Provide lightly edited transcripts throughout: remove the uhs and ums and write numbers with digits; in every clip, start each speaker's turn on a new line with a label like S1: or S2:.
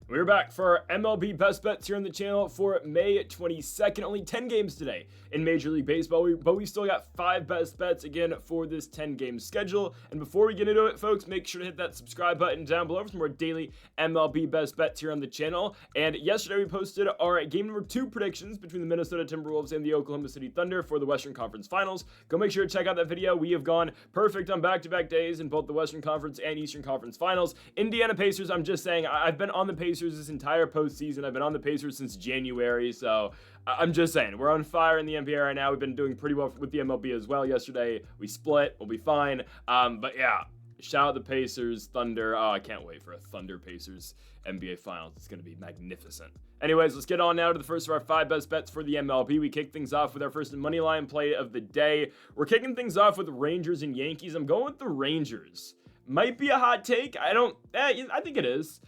S1: We're back for our MLB Best Bets here on the channel for May 22nd. Only 10 games today in Major League Baseball, but we still got 5 best bets again for this 10-game schedule. And before we get into it, folks, make sure to hit that subscribe button down below for some more daily MLB Best Bets here on the channel. And yesterday we posted our game number 2 predictions between the Minnesota Timberwolves and the Oklahoma City Thunder for the Western Conference Finals. Go make sure to check out that video. We have gone perfect on back-to-back days in both the Western Conference and Eastern Conference Finals. Indiana Pacers, I'm just saying, I've been on the Pacers this entire postseason. I've been on the Pacers since January, so I'm just saying, we're on fire in the NBA right now. We've been doing pretty well with the MLB as well. Yesterday, we split. We'll be fine. But yeah, shout out the Pacers, Thunder. Oh, I can't wait for a Thunder-Pacers NBA Finals. It's going to be magnificent. Anyways, let's get on now to the first of our 5 best bets for the MLB. We kick things off with our first Moneyline play of the day. We're kicking things off with Rangers and Yankees. I'm going with the Rangers. Might be a hot take. I think it is.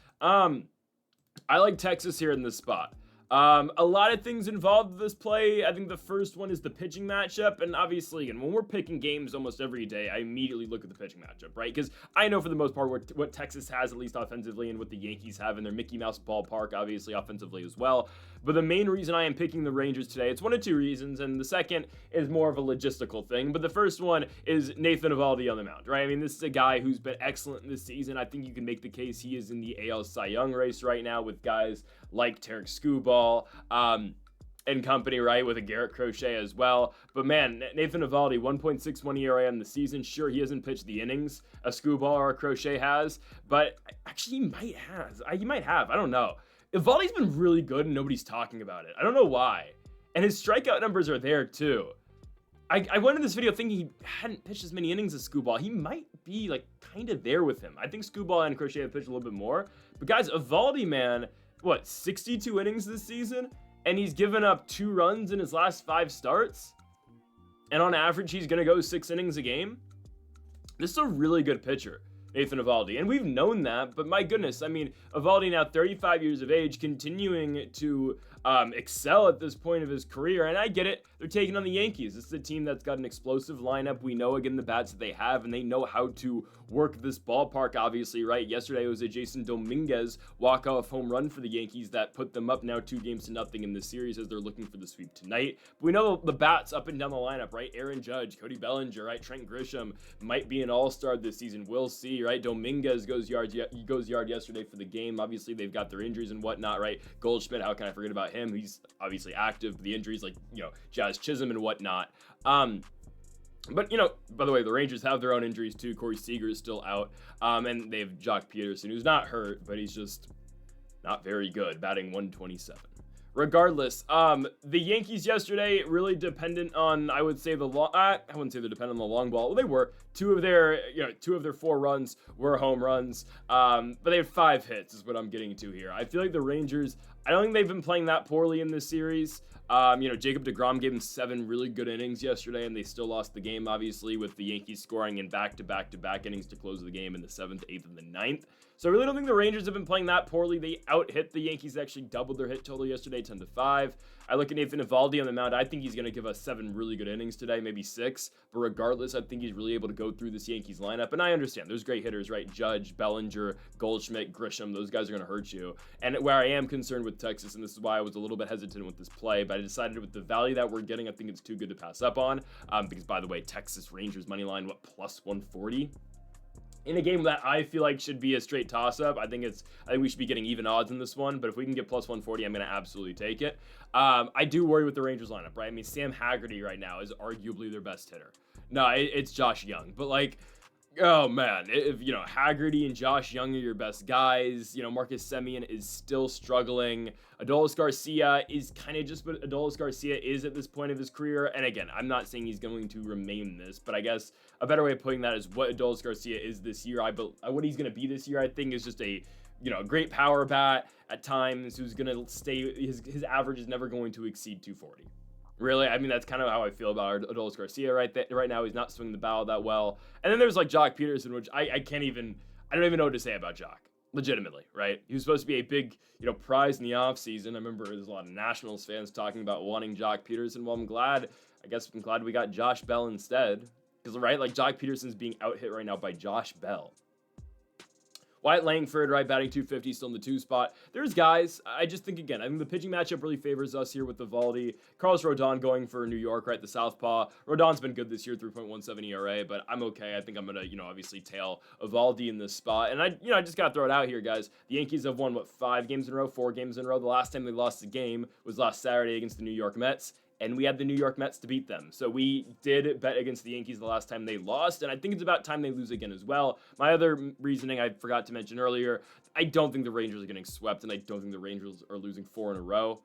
S1: I like Texas here in this spot. A lot of things involved in this play. I think the first one is the pitching matchup, and obviously, again, when we're picking games almost every day, I immediately look at the pitching matchup, right? Because I know for the most part what Texas has, at least offensively, and what the Yankees have in their Mickey Mouse ballpark, obviously offensively as well. But the main reason I am picking the Rangers today, it's one of 2 reasons, and the second is more of a logistical thing. But the first one is Nathan Eovaldi on the mound, right? I mean, this is a guy who's been excellent this season. I think you can make the case he is in the AL Cy Young race right now with guys like Tarek Skubal, and company, right, with a Garrett Crochet as well. But man, Nathan Eovaldi, 1.61 ERA on the season. Sure, he hasn't pitched the innings a Skubal or a Crochet has, but actually he might have. I don't know. Eovaldi's been really good and nobody's talking about it. I don't know why. And his strikeout numbers are there too. I went in this video thinking he hadn't pitched as many innings as Skubal. He might be like kind of there with him. I think Skubal and Crochet have pitched a little bit more. But guys, Eovaldi, man, 62 innings this season? And he's given up 2 runs in his last 5 starts? And on average, he's going to go 6 innings a game? This is a really good pitcher, Nathan Eovaldi. And we've known that, but my goodness, I mean, Eovaldi now 35 years of age, continuing to excel at this point of his career. And I get it. They're taking on the Yankees. This is a team that's got an explosive lineup. We know, again, the bats that they have, and they know how to work this ballpark, obviously, right? Yesterday, it was a Jason Dominguez walk-off home run for the Yankees that put them up now 2-0 in the series as they're looking for the sweep tonight. But we know the bats up and down the lineup, right? Aaron Judge, Cody Bellinger, right? Trent Grisham might be an all-star this season. We'll see, right? Dominguez goes yard yesterday for the game. Obviously, they've got their injuries and whatnot, right? Goldschmidt, how can I forget about him? He's obviously active, but the injuries, like, Jazz Chisholm and whatnot. But, by the way, the Rangers have their own injuries too. Corey Seager is still out. And they have Jock Peterson, who's not hurt, but he's just not very good, batting 127. Regardless, the Yankees yesterday really dependent on, I would say, I wouldn't say they're dependent on the long ball. Well, they were. 2 of their 4 runs were home runs. But they had 5 hits is what I'm getting to here. I feel like the Rangers, I don't think they've been playing that poorly in this series. Jacob deGrom gave them 7 really good innings yesterday, and they still lost the game, obviously, with the Yankees scoring in back-to-back innings to close the game in the 7th, 8th, and the 9th. So I really don't think the Rangers have been playing that poorly. They out-hit the Yankees, actually doubled their hit total yesterday, 10-5. I look at Nathan Eovaldi on the mound. I think he's going to give us 7 really good innings today, maybe 6. But regardless, I think he's really able to go through this Yankees lineup. And I understand, there's great hitters, right? Judge, Bellinger, Goldschmidt, Grisham, those guys are going to hurt you. And where I am concerned with Texas, and this is why I was a little bit hesitant with this play, but I decided with the value that we're getting, I think it's too good to pass up on. Because, by the way, Texas Rangers money line, plus 140? In a game that I feel like should be a straight toss-up, I think we should be getting even odds in this one, but if we can get plus 140, I'm going to absolutely take it. I do worry with the Rangers lineup, right? I mean, Sam Haggerty right now is arguably their best hitter. No, it's Josh Young, but oh man, if Haggerty and Josh Young are your best guys, Marcus Semien is still struggling. Adolis Garcia is kind of just what Adolis Garcia is at this point of his career. And again, I'm not saying he's going to remain this, but I guess a better way of putting that is what Adolis Garcia is this year. What he's going to be this year, I think, is just a great power bat at times who's going to stay. His average is never going to exceed 240. Really, I mean, that's kind of how I feel about Adolis Garcia right now. He's not swinging the battle that well. And then there's Jock Peterson, which I don't even know what to say about Jock. Legitimately, right? He was supposed to be a big, prize in the offseason. I remember there's a lot of Nationals fans talking about wanting Jock Peterson. Well, I'm glad we got Josh Bell instead. Because, right, Jock Peterson's being out hit right now by Josh Bell. Wyatt Langford, right, batting 250, still in the 2 spot. There's guys. I just think, again, I think the pitching matchup really favors us here with Eovaldi. Carlos Rodon going for New York, right, the southpaw. Rodon's been good this year, 3.17 ERA, but I'm okay. I think I'm going to, obviously tail Eovaldi in this spot. And I just got to throw it out here, guys. The Yankees have won, 5 games in a row, 4 games in a row. The last time they lost a game was last Saturday against the New York Mets. And we had the New York Mets to beat them. So we did bet against the Yankees the last time they lost, and I think it's about time they lose again as well. My other reasoning I forgot to mention earlier, I don't think the Rangers are getting swept, and I don't think the Rangers are losing 4 in a row.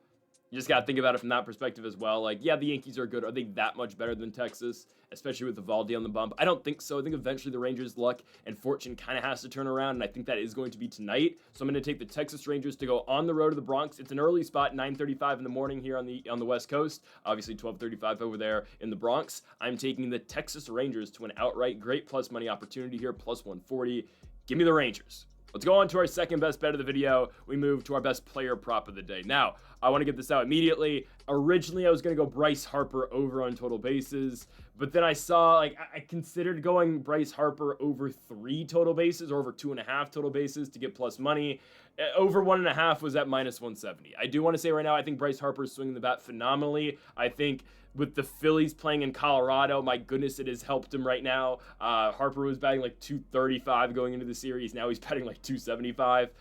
S1: You just got to think about it from that perspective as well. Like, yeah, the Yankees are good. Are they that much better than Texas, especially with Eovaldi on the bump? I don't think so. I think eventually the Rangers' luck and fortune kind of has to turn around, and I think that is going to be tonight. So I'm going to take the Texas Rangers to go on the road to the Bronx. It's an early spot, 9:35 in the morning here on the West Coast. Obviously 12:35 over there in the Bronx. I'm taking the Texas Rangers to an outright great plus money opportunity here, plus 140. Give me the Rangers. Let's go on to our second best bet of the video. We move to our best player prop of the day. Now, I want to get this out immediately. Originally, I was going to go Bryce Harper over on total bases, but then I saw, I considered going Bryce Harper over 3 total bases or over 2.5 total bases to get plus money. Over 1.5 was at minus 170. I do want to say right now, I think Bryce Harper is swinging the bat phenomenally. I think with the Phillies playing in Colorado, my goodness, it has helped him right now. Harper was batting like 235 going into the series. Now he's batting like 275.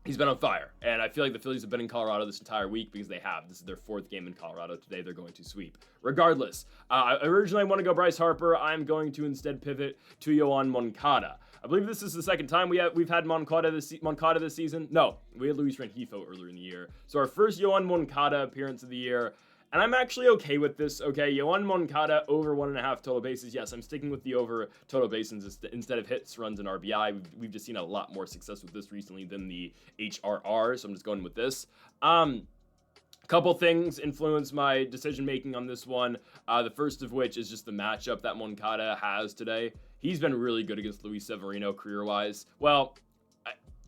S1: He's been on fire, and I feel like the Phillies have been in Colorado this entire week because they have. This is their 4th game in Colorado. Today they're going to sweep. Regardless, originally I want to go Bryce Harper. I'm going to instead pivot to Yoan Moncada. I believe this is the second time we've had Moncada this season. No, we had Luis Rengifo earlier in the year. So our first Yoan Moncada appearance of the year. And I'm actually okay with this, okay? Yoan Moncada over 1.5 total bases. Yes, I'm sticking with the over total bases instead of hits, runs, and RBI. We've just seen a lot more success with this recently than the HRR, so I'm just going with this. Couple things influence my decision-making on this one. The first of which is just the matchup that Moncada has today. He's been really good against Luis Severino career-wise. Well,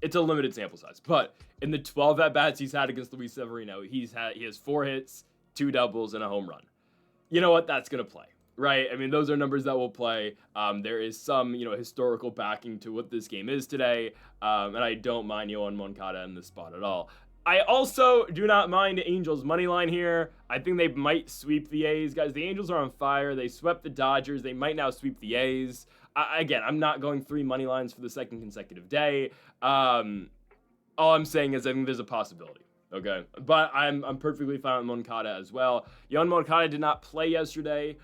S1: it's a limited sample size, but in the 12 at-bats he's had against Luis Severino, he has 4 hits, 2 doubles, and a home run. You know what? That's going to play, right? I mean, those are numbers that will play. There is some, historical backing to what this game is today, and I don't mind Yoan Moncada in this spot at all. I also do not mind Angels' money line here. I think they might sweep the A's. Guys, the Angels are on fire. They swept the Dodgers. They might now sweep the A's. Again, I'm not going 3 money lines for the second consecutive day. All I'm saying is I think there's a possibility. Okay, but I'm perfectly fine with Moncada as well. Yoan Moncada did not play yesterday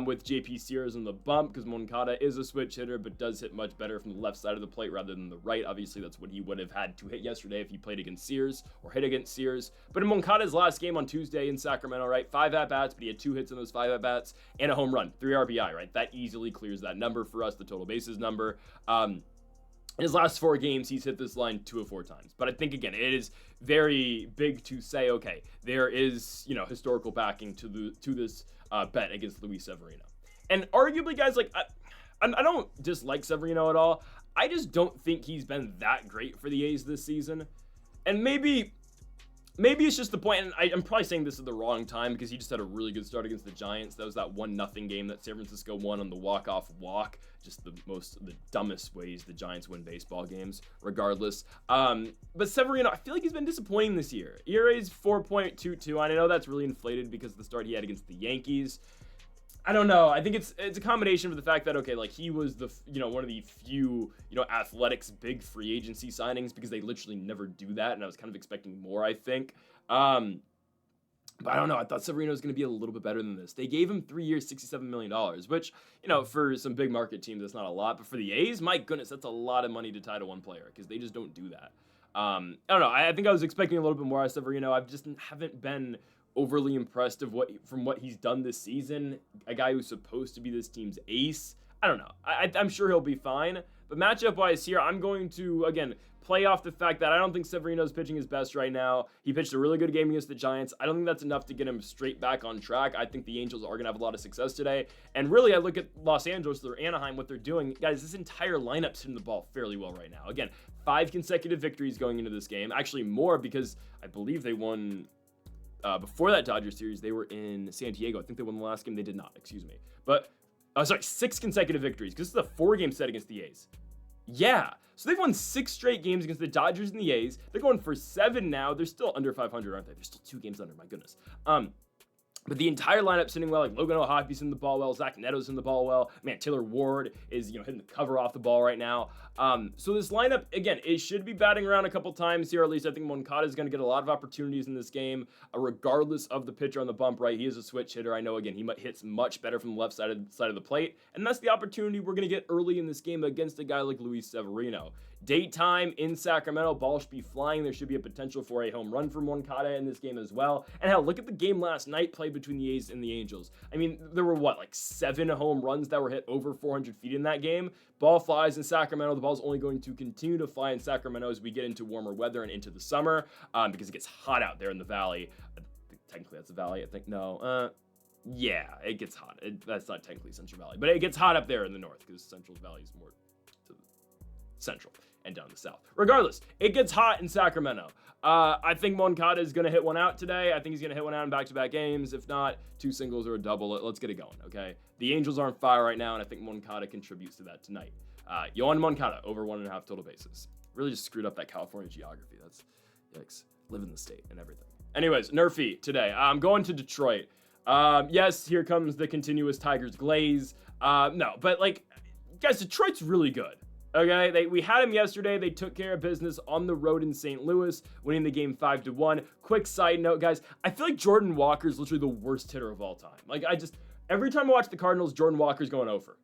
S1: with JP Sears on the bump because Moncada is a switch hitter but does hit much better from the left side of the plate rather than the right. Obviously, that's what he would have had to hit yesterday if he played against Sears or hit against Sears. But in Moncada's last game on Tuesday in Sacramento, right, 5 at-bats, but he had 2 hits in those 5 at-bats and a home run, 3 RBI, right? That easily clears that number for us, the total bases number. In his last 4 games, he's hit this line 2 of 4 times. But I think, again, it is very big to say, okay, there is, historical backing to this bet against Luis Severino. And arguably, guys, I don't dislike Severino at all. I just don't think he's been that great for the A's this season. And maybe it's just the point, and I'm probably saying this at the wrong time because he just had a really good start against the Giants. That was that 1-0 game that San Francisco won on the walk-off walk. Just the dumbest ways the Giants win baseball games, regardless. But Severino, I feel like he's been disappointing this year. ERA is 4.22, and I know that's really inflated because of the start he had against the Yankees. I don't know. I think it's a combination of the fact that, okay, he was the, one of the few, Athletics big free agency signings because they literally never do that. And I was kind of expecting more, I think. But I don't know. I thought Severino was going to be a little bit better than this. They gave him 3 years, $67 million, which, for some big market teams, that's not a lot. But for the A's, my goodness, that's a lot of money to tie to one player because they just don't do that. I don't know. I think I was expecting a little bit more out of Severino. I just haven't been overly impressed from what he's done this season. A guy who's supposed to be this team's ace. I don't know. I'm sure he'll be fine. But matchup-wise here, I'm going to, again, play off the fact that I don't think Severino's pitching his best right now. He pitched a really good game against the Giants. I don't think that's enough to get him straight back on track. I think the Angels are going to have a lot of success today. And really, I look at Los Angeles or Anaheim, what they're doing. Guys, this entire lineup's hitting the ball fairly well right now. Again, 5 consecutive victories going into this game. Actually, more because I believe they won... before that Dodgers series, they were in San Diego. I think they won the last game. They did not, excuse me. But, 6 consecutive victories, because this is a 4-game set against the A's. Yeah. So they've won 6 straight games against the Dodgers and the A's. They're going for 7 now. They're still under 500, aren't they? They're still 2 games under, my goodness. But the entire lineup sitting well. Like Logan O'Hoppy's in the ball well. Zach Neto's in the ball well. Man, Taylor Ward is, hitting the cover off the ball right now. So this lineup, again, it should be batting around a couple times here. At least I think Moncada is going to get a lot of opportunities in this game, regardless of the pitcher on the bump, right? He is a switch hitter. I know, again, he hits much better from the left side of the plate. And that's the opportunity we're going to get early in this game against a guy like Luis Severino. Daytime in Sacramento, ball should be flying. There should be a potential for a home run from Moncada in this game as well. And hell, look at the game last night played between the A's and the Angels. I mean, there were like 7 home runs that were hit over 400 feet in that game. Ball flies in Sacramento. The ball's only going to continue to fly in Sacramento as we get into warmer weather and into the summer because it gets hot out there in the valley. Technically, that's the valley. I think, no. Yeah, it gets hot. That's not technically Central Valley, but it gets hot up there in the north because Central Valley is more to the central and down the south. Regardless, it gets hot in Sacramento. I think Moncada is going to hit one out today. I think he's going to hit one out in back-to-back games. If not, 2 singles or a double. Let's get it going, okay? The Angels are on fire right now, and I think Moncada contributes to that tonight. Yohan Moncada, over 1.5 total bases. Really just screwed up that California geography. That's, yikes. Live in the state and everything. Anyways, Nerfy today. I'm going to Detroit. Yes, here comes the continuous Tigers glaze. No, but, guys, Detroit's really good. Okay, we had him yesterday. They took care of business on the road in St. Louis, winning the game 5-1. Quick side note, guys, I feel like Jordan Walker is literally the worst hitter of all time. Every time I watch the Cardinals, Jordan Walker's going over.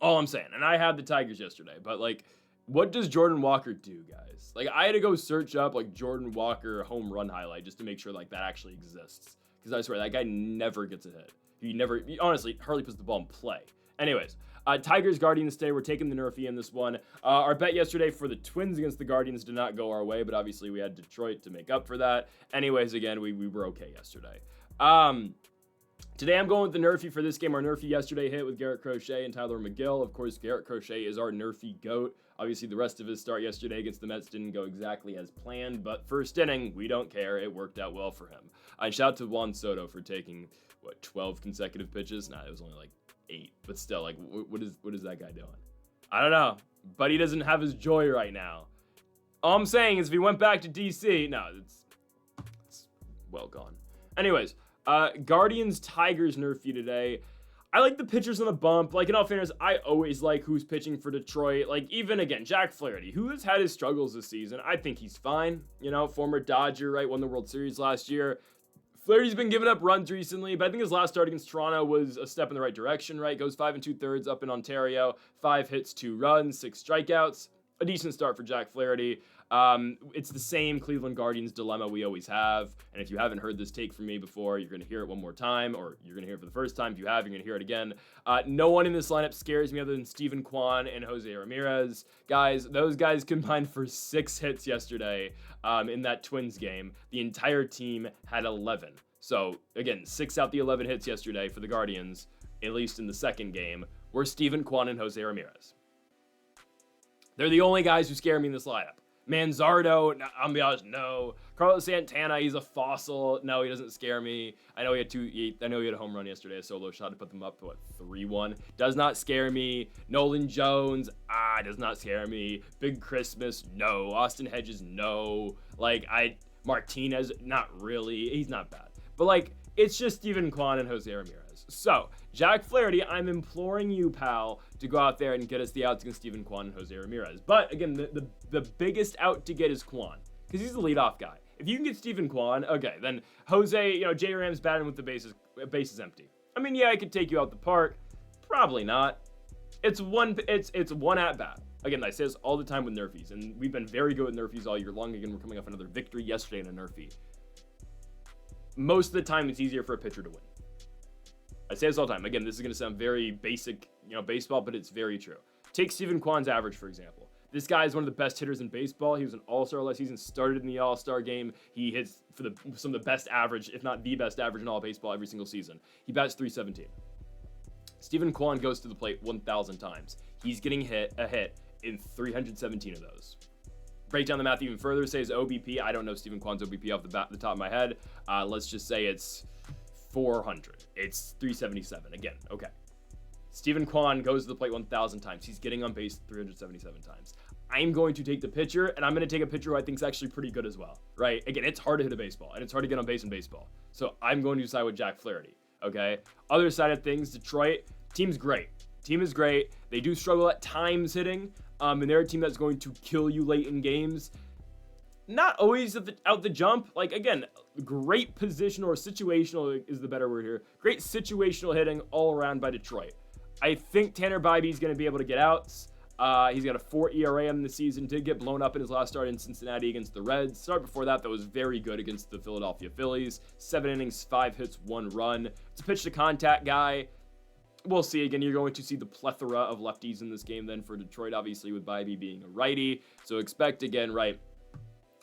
S1: All I'm saying. And I had the Tigers yesterday, but what does Jordan Walker do, guys? I had to go search up Jordan Walker home run highlight just to make sure that actually exists. Because I swear, that guy never gets a hit. He honestly hardly puts the ball in play. Anyways, Tigers, Guardians today. We're taking the Nerfy in this one. Our bet yesterday for the Twins against the Guardians did not go our way, but obviously we had Detroit to make up for that. Anyways, again, we were okay yesterday. Today I'm going with the Nerfy for this game. Our Nerfy yesterday hit with Garrett Crochet and Tyler McGill. Of course, Garrett Crochet is our Nerfy GOAT. Obviously, the rest of his start yesterday against the Mets didn't go exactly as planned, but first inning, we don't care. It worked out well for him. Shout out to Juan Soto for taking, 12 consecutive pitches? Nah, it was only 8, but still, what is that guy doing? I don't know, but he doesn't have his joy right now. All I'm saying is if he went back to DC, no, it's well gone. Anyways, Guardians Tigers Nerfy today. I like the pitchers on the bump. In all fairness, I always like who's pitching for Detroit. Even, again, Jack Flaherty, who has had his struggles this season. I think he's fine. Former Dodger, right, won the World Series last year. Flaherty's been giving up runs recently, but I think his last start against Toronto was a step in the right direction, right? Goes 5 2/3 up in Ontario, 5 hits, 2 runs, 6 strikeouts. A decent start for Jack Flaherty. It's the same Cleveland Guardians dilemma we always have. And if you haven't heard this take from me before, you're going to hear it one more time, or you're going to hear it for the first time. If you have, you're going to hear it again. No one in this lineup scares me other than Steven Kwan and Jose Ramirez. Guys, those guys combined for 6 hits yesterday in that Twins game. The entire team had 11. So, again, 6 out the 11 hits yesterday for the Guardians, at least in the second game, were Steven Kwan and Jose Ramirez. They're the only guys who scare me in this lineup. Manzardo, I'll be honest, no. Carlos Santana, he's a fossil. No, he doesn't scare me. I know he had a home run yesterday, a solo shot to put them up to 3-1. Does not scare me. Nolan Jones, does not scare me. Big Christmas, no. Austin Hedges, no. Martinez, not really. He's not bad. But it's just Steven Kwan and Jose Ramirez. So, Jack Flaherty, I'm imploring you, pal, to go out there and get us the outs against Steven Kwan and Jose Ramirez. But, again, the biggest out to get is Kwan, because he's the leadoff guy. If you can get Steven Kwan, okay, then Jose, J. Ram's batting with the bases empty. I mean, yeah, I could take you out the park. Probably not. It's one at bat. Again, I say this all the time with Nerfies, and we've been very good with Nerfies all year long. Again, we're coming off another victory yesterday in a Nerfy. Most of the time, it's easier for a pitcher to win. I say this all the time. Again, this is going to sound very basic, baseball, but it's very true. Take Steven Kwan's average, for example. This guy is one of the best hitters in baseball. He was an all-star last season, started in the all-star game. He hits for some of the best average, if not the best average in all baseball every single season. He bats .317. Steven Kwan goes to the plate 1,000 times. He's getting a hit in 317 of those. Break down the math even further, say his OBP. I don't know Steven Kwan's OBP off the top of my head. Let's just say it's 400. It's 377. Again, okay. Steven Kwan goes to the plate 1,000 times. He's getting on base 377 times. I'm going to take the pitcher, and I'm going to take a pitcher who I think is actually pretty good as well, right? Again, it's hard to hit a baseball, and it's hard to get on base in baseball. So I'm going to side with Jack Flaherty, okay? Other side of things, Detroit, team's great. Team is great. They do struggle at times hitting, and they're a team that's going to kill you late in games. Not always out the jump. Like, again, great positional or situational is the better word here. Great situational hitting all around by Detroit. I think Tanner Bibee going to be able to get outs. He's got a 4 ERA in the season. Did get blown up in his last start in Cincinnati against the Reds. Start before that was very good against the Philadelphia Phillies. 7 innings, 5 hits, 1 run. It's a pitch to contact guy. We'll see. Again, you're going to see the plethora of lefties in this game then for Detroit, obviously, with Bibee being a righty. So expect, again, right,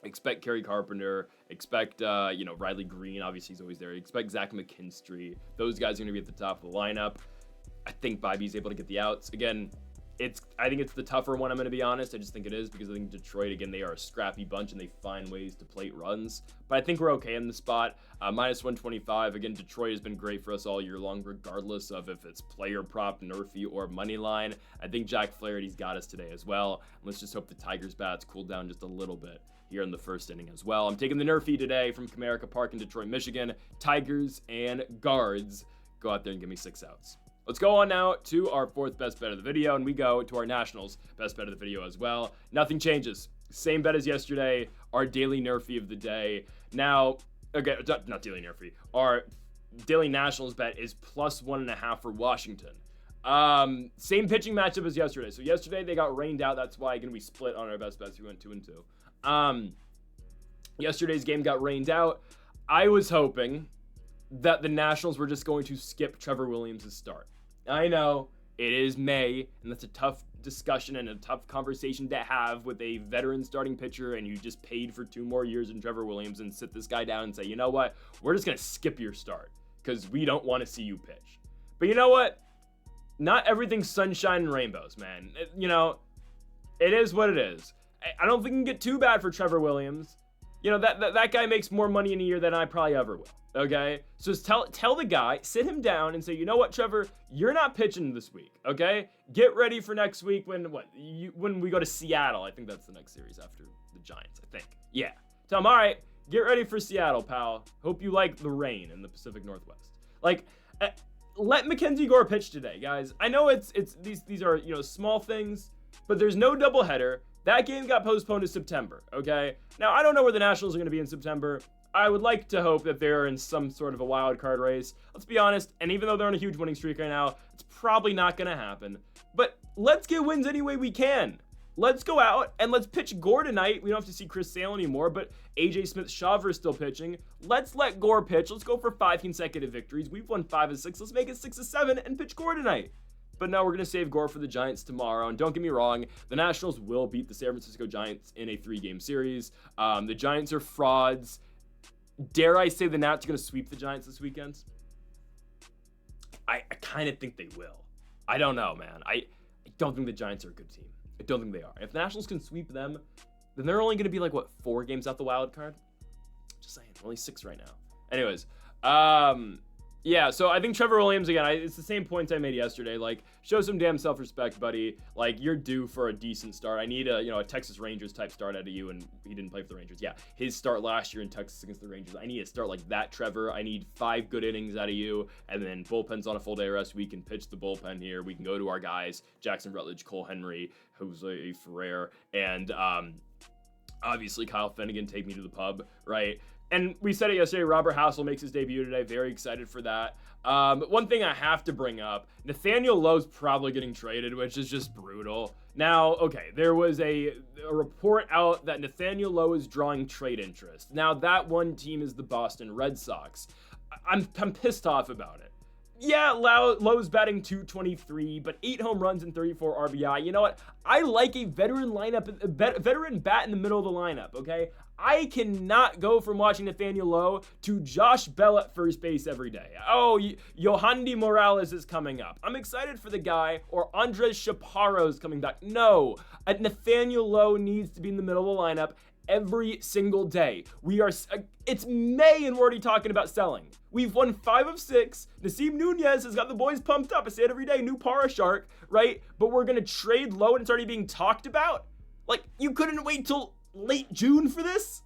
S1: expect Kerry Carpenter, expect, Riley Green, obviously he's always there. Expect Zach McKinstry. Those guys are going to be at the top of the lineup. I think Bibee's able to get the outs. Again, I think it's the tougher one, I'm going to be honest. I just think it is because I think Detroit, again, they are a scrappy bunch and they find ways to plate runs. But I think we're okay in the spot. Minus 125. Again, Detroit has been great for us all year long, regardless of if it's player prop, Nerfy, or Moneyline. I think Jack Flaherty's got us today as well. And let's just hope the Tigers' bats cool down just a little bit here in the first inning as well. I'm taking the Nerfy today from Comerica Park in Detroit, Michigan. Tigers and Guards. Go out there and give me 6 outs. Let's go on now to our 4th best bet of the video, and we go to our Nationals best bet of the video as well. Nothing changes. Same bet as yesterday, our daily Nerfy of the day. Now, okay, not daily Nerfy. Our daily Nationals bet is plus 1.5 for Washington. Same pitching matchup as yesterday. So yesterday they got rained out. That's why, again, we split on our best bets. We went 2 and 2. Yesterday's game got rained out. I was hoping that the Nationals were just going to skip Trevor Williams' start. I know it is May, and that's a tough discussion and a tough conversation to have with a veteran starting pitcher, and you just paid for 2 more years in Trevor Williams and sit this guy down and say, you know what, we're just going to skip your start because we don't want to see you pitch. But you know what? Not everything's sunshine and rainbows, man. It is what it is. I don't think it can get too bad for Trevor Williams. That guy makes more money in a year than I probably ever will. Okay, so just tell the guy, sit him down and say, you know what, Trevor, you're not pitching this week. Okay, get ready for next week when we go to Seattle. I think that's the next series after the Giants. I think. Yeah. Tell him, all right, get ready for Seattle, pal. Hope you like the rain in the Pacific Northwest. Let Mackenzie Gore pitch today, guys. I know it's these are small things, but there's no doubleheader. That game got postponed to September. Okay. Now I don't know where the Nationals are going to be in September. I would like to hope that they're in some sort of a wild card race. Let's be honest, and even though they're on a huge winning streak right now, it's probably not going to happen. But let's get wins any way we can. Let's go out and let's pitch Gore tonight. We don't have to see Chris Sale anymore, but AJ Smith-Shawver is still pitching. Let's let Gore pitch. Let's go for 5 consecutive victories. We've won 5 of 6. Let's make it 6 of 7 and pitch Gore tonight. But no, we're going to save Gore for the Giants tomorrow. And don't get me wrong, the Nationals will beat the San Francisco Giants in a 3-game series. The Giants are frauds. Dare I say the Nats are going to sweep the Giants this weekend? I kind of think they will. I don't know, man. I don't think the Giants are a good team. I don't think they are. If the Nationals can sweep them, then they're only going to be 4 games out the wild card? Just saying. Only 6 right now. Anyways, yeah, so I think Trevor Williams, again, it's the same points I made yesterday. Show some damn self-respect, buddy. You're due for a decent start. I need a Texas Rangers type start out of you, and he didn't play for the Rangers. Yeah, his start last year in Texas against the Rangers. I need a start like that, Trevor. I need 5 good innings out of you, and then bullpen's on a full day rest. We can pitch the bullpen here. We can go to our guys, Jackson Rutledge, Cole Henry, Jose Ferrer, and obviously Kyle Finnegan, take me to the pub, right? And we said it yesterday, Robert Hassel makes his debut today. Very excited for that. One thing I have to bring up, Nathaniel Lowe's probably getting traded, which is just brutal. Now, okay, there was a report out that Nathaniel Lowe is drawing trade interest. Now, that one team is the Boston Red Sox. I'm pissed off about it. Yeah, Lowe's batting .223, but 8 home runs and 34 RBI. You know what? I like a veteran lineup, a veteran bat in the middle of the lineup, okay? I cannot go from watching Nathaniel Lowe to Josh Bell at first base every day. Oh, Yohandy Morales is coming up. I'm excited for the guy, or Andres Chaparro is coming back. No, Nathaniel Lowe needs to be in the middle of the lineup, every single day. It's May and we're already talking about selling. We've won 5 of 6. Naseem Nunez has got the boys pumped up. I say it every day, new Para Shark, right? But we're going to trade low and it's already being talked about? Like, you couldn't wait till late June for this?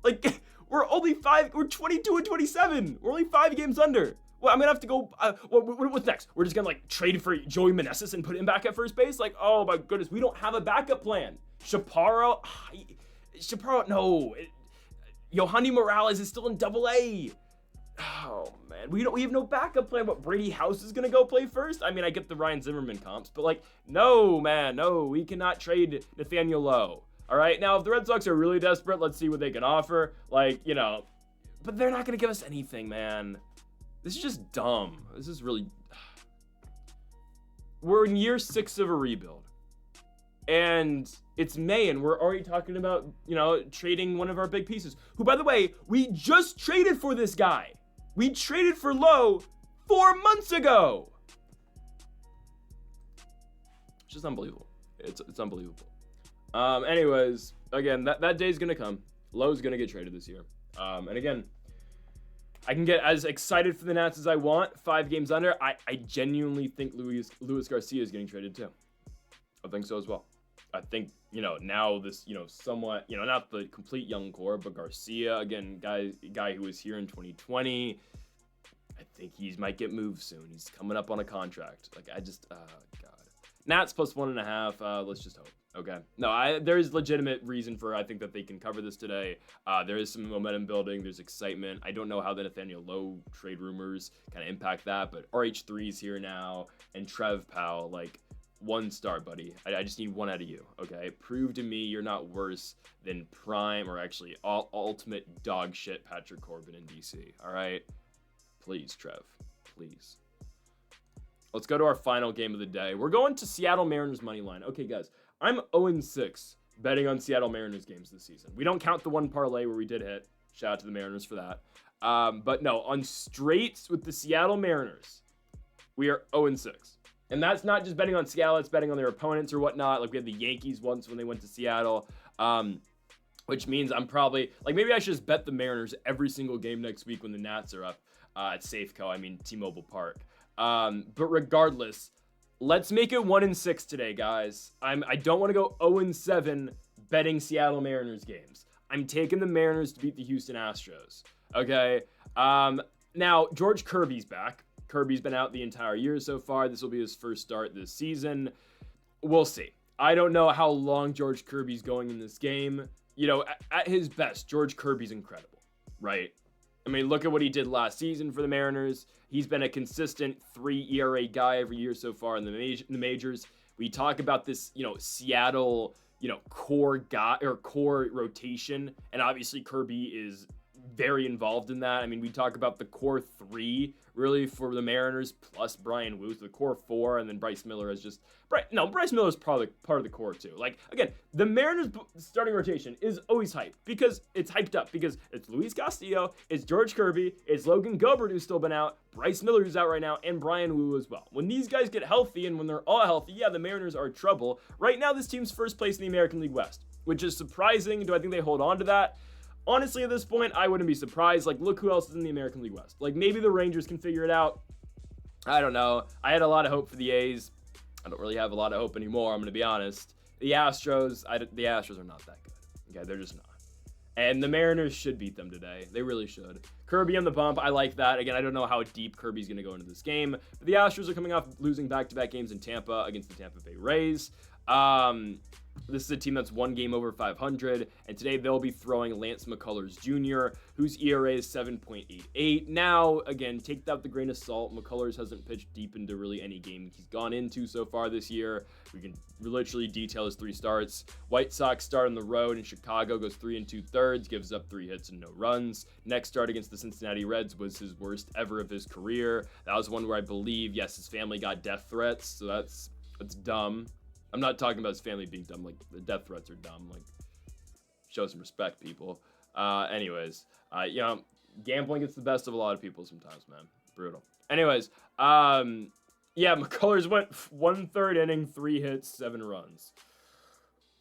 S1: Like, we're 22 and 27. We're only 5 games under. Well, I'm going to have to go, what's next? We're just going to, like, trade for Joey Meneses and put him back at first base? Like, oh my goodness, we don't have a backup plan. Chaparro, no. Yohani Morales is still in AA. Oh, man. We have no backup plan. What, Brady House is going to go play first? I mean, I get the Ryan Zimmerman comps, but, like, no, man, no. We cannot trade Nathaniel Lowe. All right? Now, if the Red Sox are really desperate, let's see what they can offer. Like, you know, but they're not going to give us anything, man. This is just dumb. This is really... We're in year 6 of a rebuild. And it's May, and we're already talking about, you know, trading one of our big pieces. Who, by the way, we just traded for this guy. We traded for Lowe 4 months ago. It's just unbelievable. It's unbelievable. Anyways, again, that day's going to come. Lowe's going to get traded this year. And again... I can get as excited for the Nats as I want. 5 games under. I genuinely think Luis Garcia is getting traded too. I think so as well. I think, you know, now this, you know, somewhat, you know, not the complete young core, but Garcia, again, guy who was here in 2020. I think he might get moved soon. He's coming up on a contract. Like, God. Nats plus 1.5. Let's just hope. Okay. No, there's legitimate reason for, I think, that they can cover this today. There is some momentum building. There's excitement. I don't know how the Nathaniel Lowe trade rumors kind of impact that, but RH3's here now, and Trev Powell, like, 1 star, buddy. I just need 1 out of you, okay? Prove to me you're not worse than prime, or actually ultimate dog shit Patrick Corbin in DC, all right? Please, Trev. Please. Let's go to our final game of the day. We're going to Seattle Mariners Moneyline. Okay, guys. I'm 0-6 betting on Seattle Mariners games this season. We don't count the 1 parlay where we did hit. Shout out to the Mariners for that. But no, on straights with the Seattle Mariners, we are 0-6. And that's not just betting on Seattle, it's betting on their opponents or whatnot. Like, we had the Yankees once when they went to Seattle, which means I'm probably, like, maybe I should just bet the Mariners every single game next week when the Nats are up at Safeco, T-Mobile Park. But regardless, let's make it 1-6 today, guys. I don't want to go 0-7 betting Seattle Mariners games. I'm taking the Mariners to beat the Houston Astros. Okay. Now, George Kirby's back. Kirby's been out the entire year so far. This will be his first start this season. We'll see. I don't know how long George Kirby's going in this game. You know, at his best, George Kirby's incredible, right? I mean, look at what he did last season for the Mariners. He's been a consistent 3 ERA guy every year so far in the majors. We talk about this, you know, Seattle, you know, core guy or core rotation, and obviously Kirby is very involved in that. I mean, we talk about the core 3 really for the Mariners plus Brian Wu, the core 4, and then Bryce Miller is just Bryce Miller is probably part of the core too. Like, again, the Mariners starting rotation is always hyped because it's hyped up because it's Luis Castillo, it's George Kirby, it's Logan Gilbert who's still been out, Bryce Miller who's out right now, and Brian Wu as well. When these guys get healthy and when they're all healthy, yeah, the Mariners are trouble. Right now, this team's first place in the American League West, which is surprising. Do I think they hold on to that? Honestly, at this point, I wouldn't be surprised. Like, look who else is in the American League West. Like, maybe the Rangers can figure it out. I don't know. I had a lot of hope for the A's. I don't really have a lot of hope anymore, I'm going to be honest. The Astros are not that good. Okay, they're just not. And the Mariners should beat them today. They really should. Kirby on the bump, I like that. Again, I don't know how deep Kirby's going to go into this game. But the Astros are coming off losing back-to-back games in Tampa against the Tampa Bay Rays. This is a team that's 1 game over 500, and today they'll be throwing Lance McCullers Jr., whose ERA is 7.88. Now, again, take that with a grain of salt. McCullers hasn't pitched deep into really any game he's gone into so far this year. We can literally detail his 3 starts. White Sox start on the road in Chicago, goes 3 2/3, gives up 3 hits and no runs. Next start against the Cincinnati Reds was his worst ever of his career. That was one where I believe, yes, his family got death threats, so that's dumb. I'm not talking about his family being dumb. Like, the death threats are dumb. Like, show some respect, people. Anyways, you know, gambling gets the best of a lot of people sometimes, man. Brutal. Anyways, yeah, McCullers went 1/3 inning, 3 hits, 7 runs.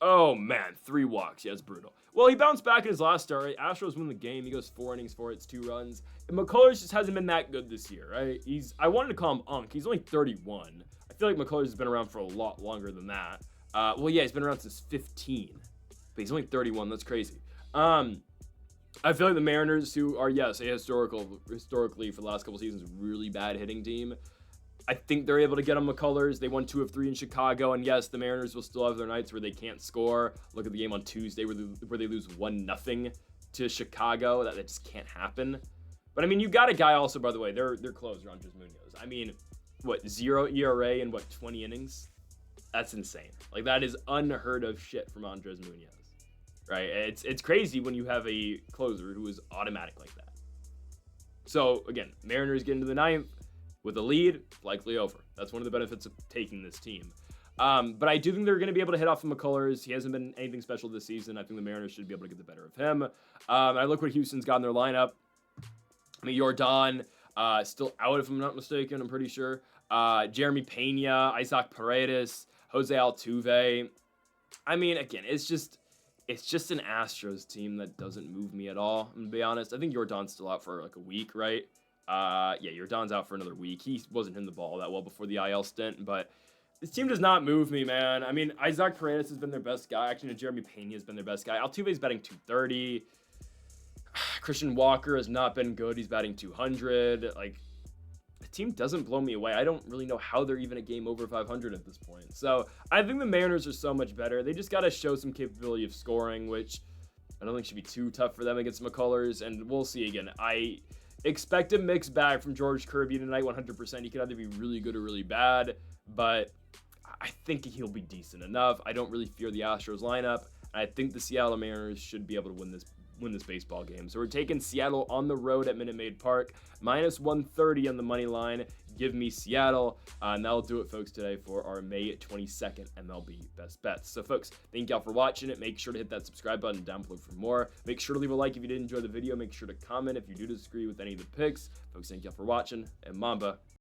S1: Oh, man, 3 walks. Yeah, it's brutal. Well, he bounced back in his last start, right? Astros win the game. He goes 4 innings, 4 hits, 2 runs. And McCullers just hasn't been that good this year, right? I wanted to call him Unk. He's only 31. I feel like McCullers has been around for a lot longer than that. Well, yeah, he's been around since 15. But he's only 31. That's crazy. I feel like the Mariners, who are, yes, a historically for the last couple seasons, really bad hitting team, I think they're able to get on McCullers. They won 2 of 3 in Chicago, and yes, the Mariners will still have their nights where they can't score. Look at the game on Tuesday where they lose 1-0 to Chicago. That just can't happen. But I mean, you got a guy also, by the way, their closer, Andres Munoz. I mean, what, 0 ERA in 20 innings? That's insane. Like, that is unheard of shit from Andres Munoz, right? It's crazy when you have a closer who is automatic like that. So again, Mariners get into the 9th. With a lead, likely over. That's one of the benefits of taking this team. But I do think they're going to be able to hit off of McCullers. He hasn't been anything special this season. I think the Mariners should be able to get the better of him. I look what Houston's got in their lineup. I mean, Jordan, still out if I'm not mistaken, I'm pretty sure. Jeremy Pena, Isaac Paredes, Jose Altuve. I mean, again, it's just an Astros team that doesn't move me at all, I'm going to be honest. I think Jordan's still out for like a week, right? Yeah, Jordan's out for another week. He wasn't hitting the ball that well before the IL stint, but this team does not move me, man. I mean, Isaac Paredes has been their best guy. Actually, Jeremy Pena has been their best guy. Altuve's batting 230. Christian Walker has not been good. He's batting 200. Like, the team doesn't blow me away. I don't really know how they're even a game over 500 at this point. So I think the Mariners are so much better. They just got to show some capability of scoring, which I don't think should be too tough for them against McCullers. And we'll see again. I expect a mixed bag from George Kirby tonight, 100%. He could either be really good or really bad, but I think he'll be decent enough. I don't really fear the Astros lineup. I think the Seattle Mariners should be able to win this baseball game. So we're taking Seattle on the road at Minute Maid Park, -130 on the money line. Give me Seattle. And that'll do it, folks, today for our May 22nd MLB Best Bets. So, folks, thank y'all for watching it. Make sure to hit that subscribe button down below for more. Make sure to leave a like if you did enjoy the video. Make sure to comment if you do disagree with any of the picks. Folks, thank y'all for watching. And Mamba